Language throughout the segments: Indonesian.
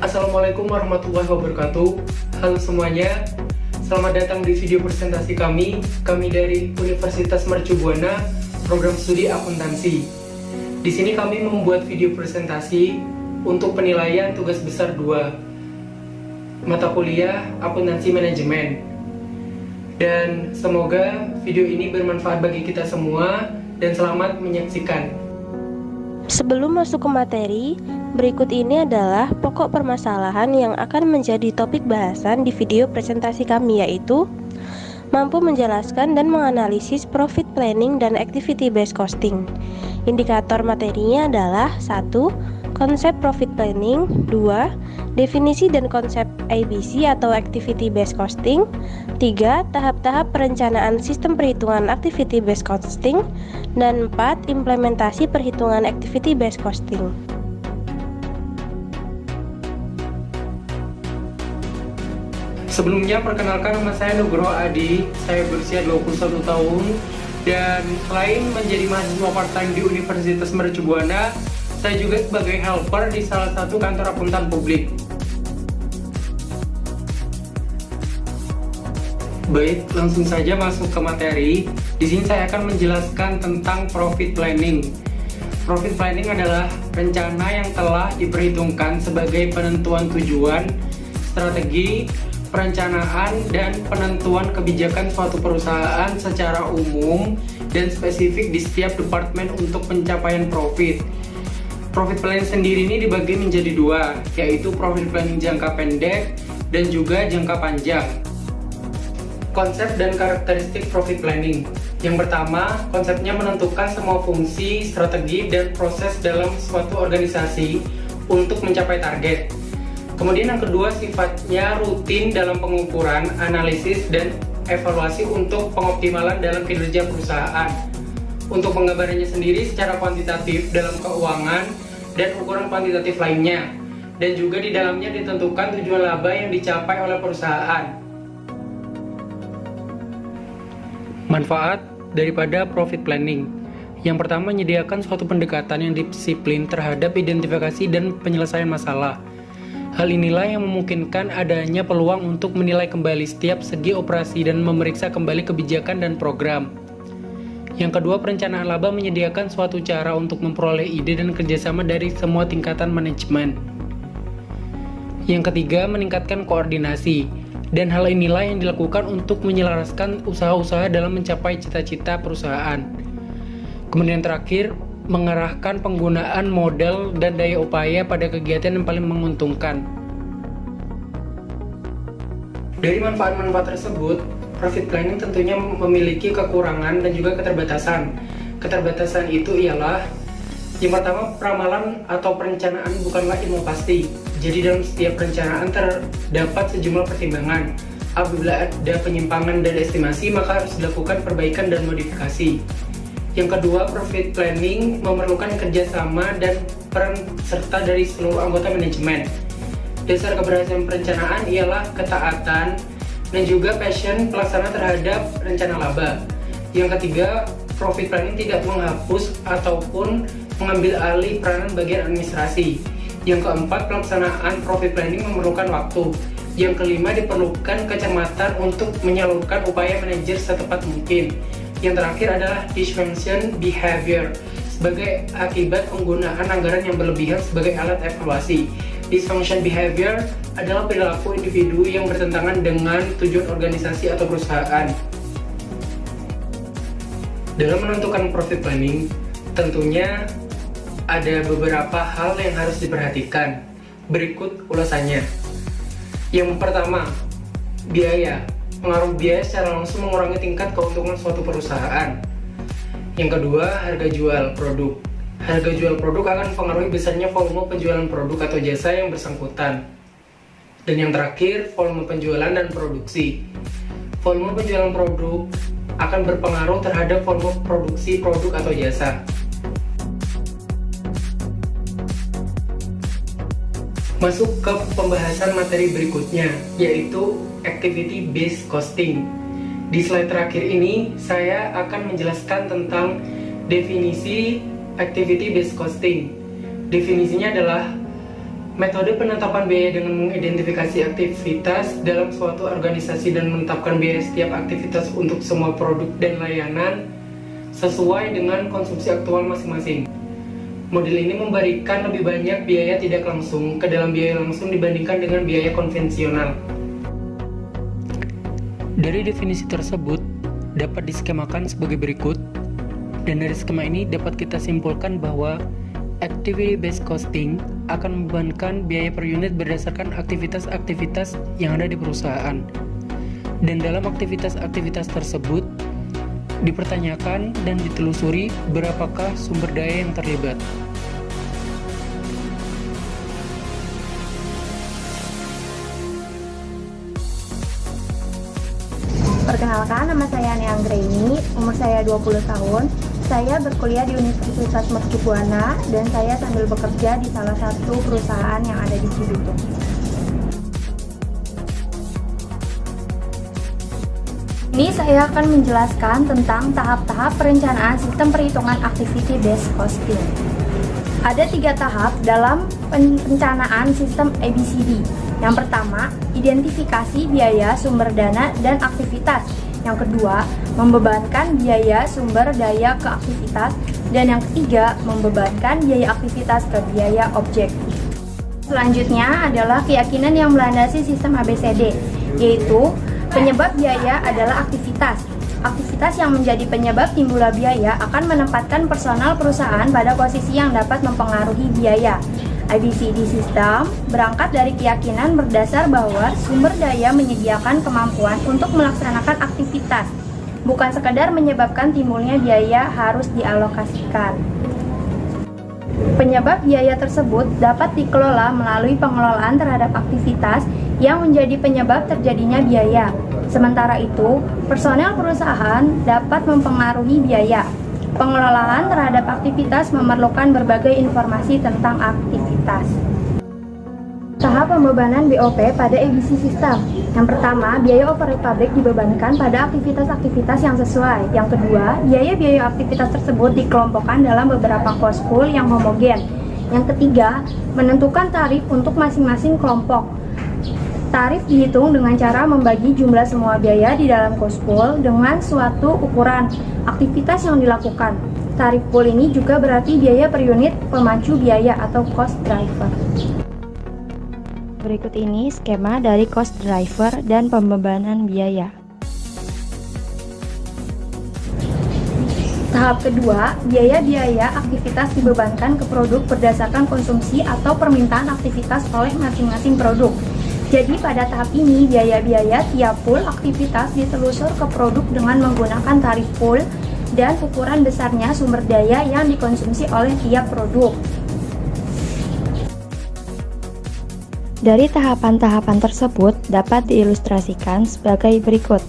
Assalamualaikum warahmatullahi wabarakatuh. Halo semuanya, selamat datang di video presentasi kami dari Universitas Mercu Buana, program studi akuntansi. Di sini kami membuat video presentasi untuk penilaian tugas besar 2 mata kuliah akuntansi manajemen. Dan semoga video ini bermanfaat bagi kita semua dan selamat menyaksikan. Sebelum masuk ke materi, berikut ini adalah pokok permasalahan yang akan menjadi topik bahasan di video presentasi kami, yaitu mampu menjelaskan dan menganalisis profit planning dan activity based costing. Indikator materinya adalah 1. Konsep profit planning, 2. Definisi dan konsep ABC atau activity based costing, 3. Tahap-tahap perencanaan sistem perhitungan activity based costing, dan 4. Implementasi perhitungan activity based costing. Sebelumnya, perkenalkan, nama saya Nugroho Adi. Saya berusia 21 tahun dan selain menjadi mahasiswa part-time di Universitas Mercu Buana, saya juga sebagai helper di salah satu kantor akuntan publik. Baik, langsung saja masuk ke materi. Di sini saya akan menjelaskan tentang profit planning. Profit planning adalah rencana yang telah diperhitungkan sebagai penentuan tujuan, strategi, perencanaan, dan penentuan kebijakan suatu perusahaan secara umum dan spesifik di setiap departemen untuk pencapaian profit. Profit planning sendiri ini dibagi menjadi 2, yaitu profit planning jangka pendek dan juga jangka panjang. Konsep dan karakteristik profit planning. Yang pertama, konsepnya menentukan semua fungsi, strategi, dan proses dalam suatu organisasi untuk mencapai target. Kemudian yang kedua, sifatnya rutin dalam pengukuran, analisis, dan evaluasi untuk pengoptimalan dalam kinerja perusahaan. Untuk penggambarannya sendiri secara kuantitatif dalam keuangan dan ukuran kuantitatif lainnya. Dan juga di dalamnya ditentukan tujuan laba yang dicapai oleh perusahaan. Manfaat daripada profit planning. Yang pertama, menyediakan suatu pendekatan yang disiplin terhadap identifikasi dan penyelesaian masalah. Hal inilah yang memungkinkan adanya peluang untuk menilai kembali setiap segi operasi dan memeriksa kembali kebijakan dan program. Yang kedua, perencanaan laba menyediakan suatu cara untuk memperoleh ide dan kerjasama dari semua tingkatan manajemen. Yang ketiga, meningkatkan koordinasi. Dan hal inilah yang dilakukan untuk menyelaraskan usaha-usaha dalam mencapai cita-cita perusahaan. Kemudian terakhir, mengarahkan penggunaan modal dan daya upaya pada kegiatan yang paling menguntungkan. Dari manfaat-manfaat tersebut, profit planning tentunya memiliki kekurangan dan juga keterbatasan. Keterbatasan itu ialah yang pertama, ramalan atau perencanaan bukanlah ilmu pasti. Jadi dalam setiap perencanaan terdapat sejumlah pertimbangan. Apabila ada penyimpangan dan estimasi, maka harus dilakukan perbaikan dan modifikasi. Yang kedua, profit planning memerlukan kerjasama dan peran serta dari seluruh anggota manajemen. Dasar keberhasilan perencanaan ialah ketaatan dan juga passion pelaksana terhadap rencana laba. Yang ketiga, profit planning tidak menghapus ataupun mengambil alih peranan bagian administrasi. Yang keempat, pelaksanaan profit planning memerlukan waktu. Yang kelima, diperlukan kecermatan untuk menyalurkan upaya manajer setepat mungkin. Yang terakhir adalah dysfunction behavior sebagai akibat penggunaan anggaran yang berlebihan sebagai alat evaluasi. Dysfunction behavior adalah perilaku individu yang bertentangan dengan tujuan organisasi atau perusahaan. Dalam menentukan profit planning, tentunya ada beberapa hal yang harus diperhatikan. Berikut ulasannya. Yang pertama, biaya. Pengaruh biaya secara langsung mengurangi tingkat keuntungan suatu perusahaan. Yang kedua, harga jual produk. Harga jual produk akan mempengaruhi besarnya volume penjualan produk atau jasa yang bersangkutan. Dan yang terakhir, volume penjualan dan produksi. Volume penjualan produk akan berpengaruh terhadap volume produksi produk atau jasa. Masuk ke pembahasan materi berikutnya, yaitu activity based costing. Di slide terakhir ini, saya akan menjelaskan tentang definisi activity based costing. Definisinya adalah Metode penetapan biaya dengan mengidentifikasi aktivitas dalam suatu organisasi dan menetapkan biaya setiap aktivitas untuk semua produk dan layanan sesuai dengan konsumsi aktual masing-masing. Model ini memberikan lebih banyak biaya tidak langsung ke dalam biaya langsung dibandingkan dengan biaya konvensional. Dari definisi tersebut dapat diskemakan sebagai berikut, dan dari skema ini dapat kita simpulkan bahwa activity based costing akan membebankan biaya per unit berdasarkan aktivitas-aktivitas yang ada di perusahaan. Dan dalam aktivitas-aktivitas tersebut dipertanyakan dan ditelusuri berapakah sumber daya yang terlibat. Perkenalkan, nama saya Ane Anggraini, umur saya 20 tahun. Saya berkuliah di Universitas Mercubuana dan saya sambil bekerja di salah satu perusahaan yang ada di Cibitung. Ini saya akan menjelaskan tentang tahap-tahap perencanaan sistem perhitungan activity based costing. Ada 3 tahap dalam perencanaan sistem ABCD. Yang pertama, identifikasi biaya, sumber dana, dan aktivitas. Yang kedua, membebankan biaya sumber daya ke aktivitas. Dan yang ketiga, membebankan biaya aktivitas ke biaya objek. Selanjutnya adalah keyakinan yang melandasi sistem ABCD, yaitu penyebab biaya adalah aktivitas. Aktivitas yang menjadi penyebab timbulnya biaya akan menempatkan personal perusahaan pada posisi yang dapat mempengaruhi biaya. ABCD System berangkat dari keyakinan berdasar bahwa sumber daya menyediakan kemampuan untuk melaksanakan aktivitas, bukan sekadar menyebabkan timbulnya biaya harus dialokasikan. Penyebab biaya tersebut dapat dikelola melalui pengelolaan terhadap aktivitas yang menjadi penyebab terjadinya biaya. Sementara itu, personel perusahaan dapat mempengaruhi biaya. Pengelolaan terhadap aktivitas memerlukan berbagai informasi tentang aktivitas. Tahap pembebanan BOP pada ABC System. Yang pertama, biaya operate pabrik dibebankan pada aktivitas-aktivitas yang sesuai. Yang kedua, biaya-biaya aktivitas tersebut dikelompokkan dalam beberapa cost pool yang homogen. Yang ketiga, menentukan tarif untuk masing-masing kelompok. Tarif dihitung dengan cara membagi jumlah semua biaya di dalam cost pool dengan suatu ukuran aktivitas yang dilakukan. Tarif pool ini juga berarti biaya per unit pemacu biaya atau cost driver. Berikut ini skema dari cost driver dan pembebanan biaya. Tahap kedua, biaya-biaya aktivitas dibebankan ke produk berdasarkan konsumsi atau permintaan aktivitas oleh masing-masing produk. Jadi pada tahap ini, biaya-biaya tiap pool aktivitas ditelusur ke produk dengan menggunakan tarif pool dan ukuran besarnya sumber daya yang dikonsumsi oleh tiap produk. Dari tahapan-tahapan tersebut dapat diilustrasikan sebagai berikut.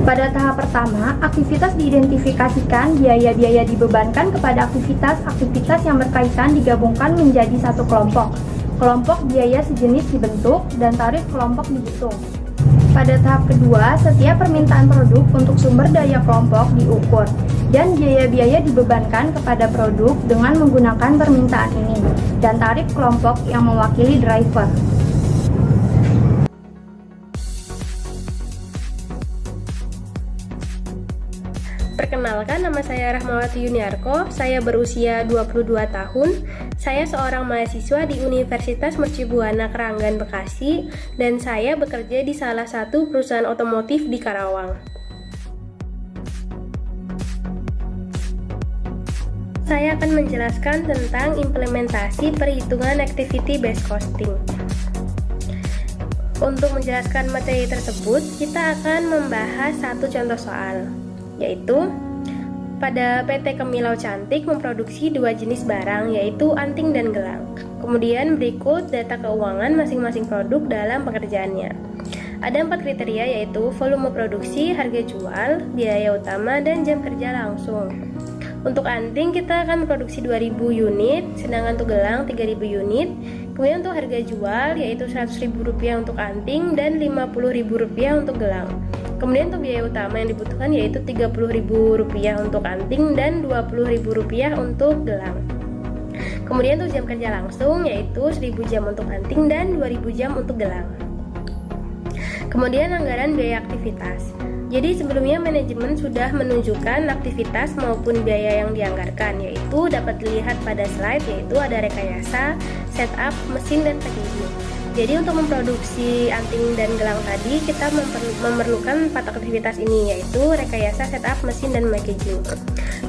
Pada tahap pertama, aktivitas diidentifikasikan, biaya-biaya dibebankan kepada aktivitas-aktivitas yang berkaitan digabungkan menjadi satu kelompok. Kelompok biaya sejenis dibentuk dan tarif kelompok dihitung. Pada tahap kedua, setiap permintaan produk untuk sumber daya kelompok diukur dan biaya-biaya dibebankan kepada produk dengan menggunakan permintaan ini dan tarif kelompok yang mewakili driver. Perkenalkan, nama saya Rahmawati Yuniarko, saya berusia 22 tahun, saya seorang mahasiswa di Universitas Mercubuana Keranggan, Bekasi, dan saya bekerja di salah satu perusahaan otomotif di Karawang. Saya akan menjelaskan tentang implementasi perhitungan activity based costing. Untuk menjelaskan materi tersebut, kita akan membahas satu contoh soal, yaitu pada PT Kemilau Cantik memproduksi 2 jenis barang, yaitu anting dan gelang. Kemudian berikut data keuangan masing-masing produk dalam pekerjaannya. Ada 4 kriteria, yaitu volume produksi, harga jual, biaya utama, dan jam kerja langsung. Untuk anting kita akan memproduksi 2000 unit, sedangkan untuk gelang 3000 unit. Kemudian untuk harga jual yaitu Rp100.000 untuk anting dan Rp50.000 untuk gelang. Kemudian untuk biaya utama yang dibutuhkan yaitu Rp30.000 untuk anting dan Rp20.000 untuk gelang. Kemudian untuk jam kerja langsung yaitu 1000 jam untuk anting dan 2000 jam untuk gelang. Kemudian anggaran biaya aktivitas. Jadi sebelumnya manajemen sudah menunjukkan aktivitas maupun biaya yang dianggarkan, yaitu dapat dilihat pada slide, yaitu ada rekayasa, setup, mesin, dan packaging. Jadi untuk memproduksi anting dan gelang tadi kita memerlukan 4 aktivitas ini, yaitu rekayasa, setup, mesin, dan packaging.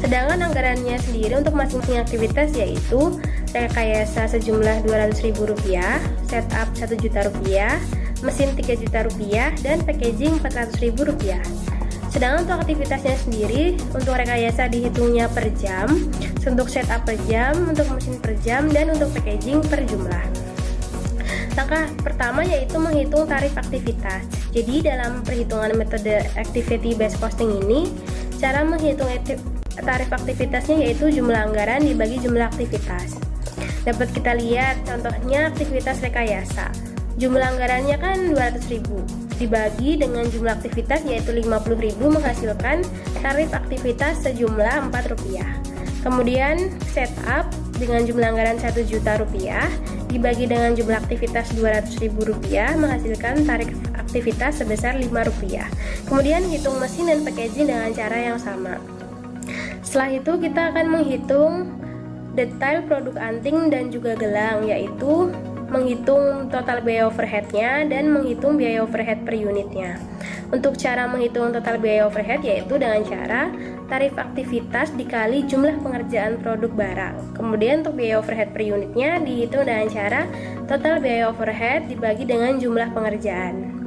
Sedangkan anggarannya sendiri untuk masing-masing aktivitas yaitu rekayasa sejumlah Rp200.000, setup Rp1.000.000, mesin Rp3.000.000, dan packaging Rp400.000. Sedangkan untuk aktivitasnya sendiri, untuk rekayasa dihitungnya per jam, untuk setup per jam, untuk mesin per jam, dan untuk packaging per jumlah. Langkah pertama yaitu menghitung tarif aktivitas. Jadi dalam perhitungan metode activity based costing ini, cara menghitung tarif aktivitasnya yaitu jumlah anggaran dibagi jumlah aktivitas. Dapat kita lihat contohnya aktivitas rekayasa. Jumlah anggarannya kan 200.000 dibagi dengan jumlah aktivitas yaitu 50.000 menghasilkan tarif aktivitas sejumlah Rp4. Kemudian setup dengan jumlah anggaran Rp1.000.000 dibagi dengan jumlah aktivitas Rp200.000 menghasilkan tarif aktivitas sebesar Rp5. Kemudian hitung mesin dan packaging dengan cara yang sama. Setelah itu kita akan menghitung detail produk anting dan juga gelang, yaitu menghitung total biaya overheadnya dan menghitung biaya overhead per unitnya. Untuk cara menghitung total biaya overhead yaitu dengan cara tarif aktivitas dikali jumlah pengerjaan produk barang. Kemudian untuk biaya overhead per unitnya dihitung dengan cara total biaya overhead dibagi dengan jumlah pengerjaan.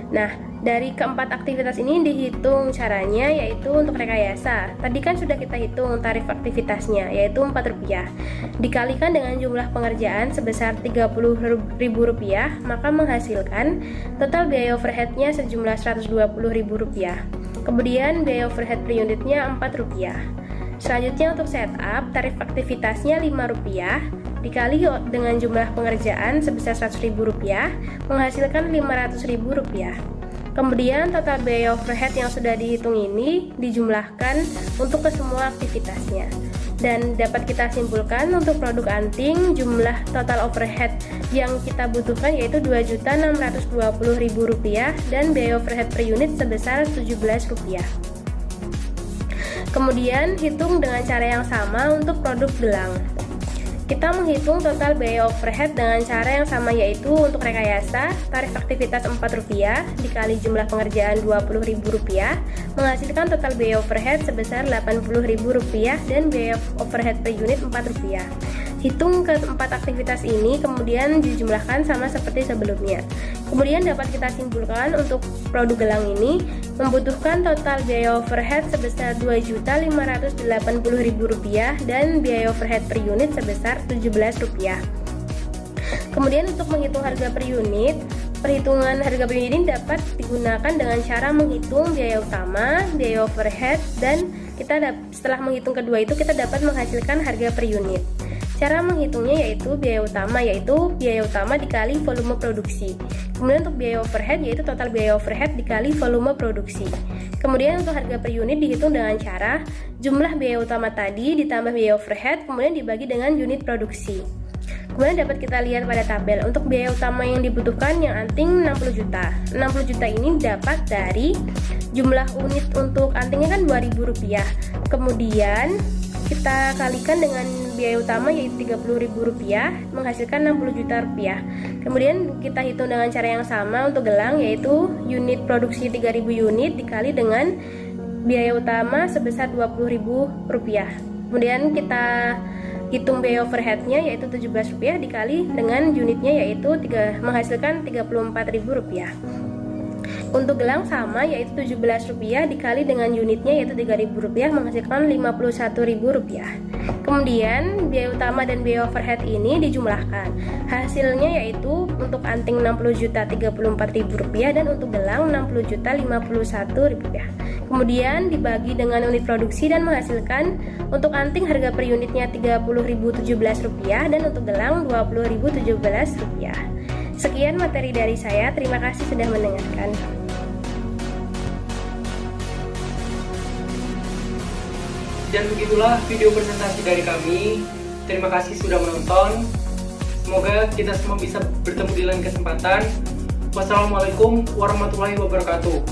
Nah, dari keempat aktivitas ini dihitung caranya yaitu untuk rekayasa. Tadi kan sudah kita hitung tarif aktivitasnya yaitu Rp4. Dikalikan dengan jumlah pengerjaan sebesar Rp30.000 maka menghasilkan total biaya overheadnya sejumlah Rp120.000. Kemudian biaya overhead per unitnya Rp4. Selanjutnya untuk setup, tarif aktivitasnya Rp5 dikali dengan jumlah pengerjaan sebesar Rp100.000 menghasilkan Rp500.000. Kemudian total biaya overhead yang sudah dihitung ini dijumlahkan untuk ke semua aktivitasnya. Dan dapat kita simpulkan untuk produk anting jumlah total overhead yang kita butuhkan yaitu Rp2.620.000 dan biaya overhead per unit sebesar Rp17. Kemudian hitung dengan cara yang sama untuk produk gelang. Kita menghitung total biaya overhead dengan cara yang sama yaitu untuk rekayasa, tarif aktivitas Rp4 dikali jumlah pengerjaan Rp20.000 menghasilkan total biaya overhead sebesar Rp80.000 dan biaya overhead per unit Rp4. Hitung keempat aktivitas ini kemudian dijumlahkan sama seperti sebelumnya. Kemudian dapat kita simpulkan untuk produk gelang ini membutuhkan total biaya overhead sebesar Rp2.580.000 dan biaya overhead per unit sebesar Rp17. Kemudian untuk menghitung harga per unit, perhitungan harga per unit ini dapat digunakan dengan cara menghitung biaya utama, biaya overhead, dan setelah menghitung kedua itu kita dapat menghasilkan harga per unit. Cara menghitungnya yaitu biaya utama dikali volume produksi. Kemudian untuk biaya overhead yaitu total biaya overhead dikali volume produksi. Kemudian untuk harga per unit dihitung dengan cara jumlah biaya utama tadi ditambah biaya overhead kemudian dibagi dengan unit produksi. Kemudian dapat kita lihat pada tabel untuk biaya utama yang dibutuhkan yang anting 60 juta. 60 juta ini dapat dari jumlah unit untuk antingnya kan Rp2.000. Kemudian kita kalikan dengan biaya utama yaitu Rp30.000 menghasilkan Rp60 juta. Kemudian kita hitung dengan cara yang sama untuk gelang yaitu unit produksi 3.000 unit dikali dengan biaya utama sebesar Rp20.000. Kemudian kita hitung biaya overheadnya yaitu Rp17 dikali dengan unitnya yaitu menghasilkan Rp34.000. Untuk gelang sama yaitu Rp17 dikali dengan unitnya yaitu Rp3.000 menghasilkan Rp51.000. Kemudian biaya utama dan biaya overhead ini dijumlahkan. Hasilnya yaitu untuk anting Rp60 juta Rp34.000 dan untuk gelang Rp60 juta Rp51.000. Kemudian dibagi dengan unit produksi dan menghasilkan untuk anting harga per unitnya Rp30.017 dan untuk gelang Rp20.017. Sekian materi dari saya, terima kasih sudah mendengarkan. Dan begitulah video presentasi dari kami. Terima kasih sudah menonton. Semoga kita semua bisa bertemu di lain kesempatan. Wassalamualaikum warahmatullahi wabarakatuh.